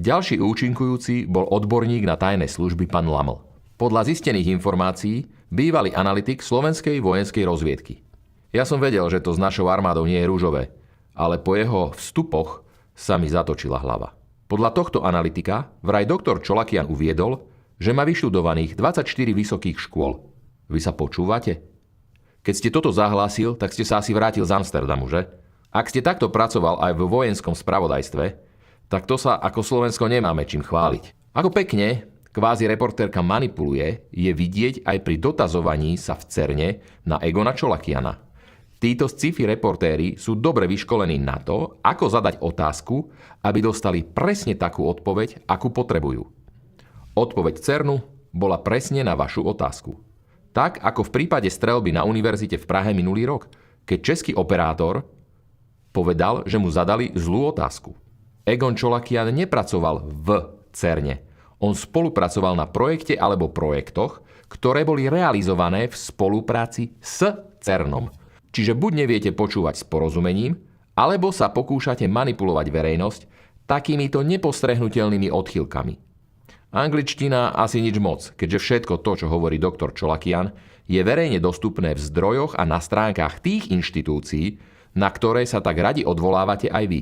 Ďalší účinkujúci bol odborník na tajné služby pán Laml. Podľa zistených informácií bývalý analytik slovenskej vojenskej rozviedky. Ja som vedel, že to s našou armádou nie je rúžové, ale po jeho vstupoch sa mi zatočila hlava. Podľa tohto analytika vraj doktor Čolakian uviedol, že má vyštudovaných 24 vysokých škôl. Vy sa počúvate? Keď ste toto zahlásil, tak ste sa asi vrátil z Amsterdamu, že? Ak ste takto pracoval aj vo vojenskom spravodajstve, tak to sa ako Slovensko nemáme čím chváliť. Ako pekne kvázi reportérka manipuluje, je vidieť aj pri dotazovaní sa v Cerne na Egona Čolakiana. Títo sci-fi reportéri sú dobre vyškolení na to, ako zadať otázku, aby dostali presne takú odpoveď, akú potrebujú. Odpoveď Cernu bola presne na vašu otázku. Tak, ako v prípade streľby na univerzite v Prahe minulý rok, keď český operátor povedal, že mu zadali zlú otázku. Egon Čolakian nepracoval v Cerne. On spolupracoval na projekte alebo projektoch, ktoré boli realizované v spolupráci s Cernom. Čiže buď neviete počúvať s porozumením, alebo sa pokúšate manipulovať verejnosť takýmito nepostrehnutelnými odchýlkami. Angličtina asi nič moc, keďže všetko to, čo hovorí doktor Čolakian, je verejne dostupné v zdrojoch a na stránkach tých inštitúcií, na ktoré sa tak radi odvolávate aj vy.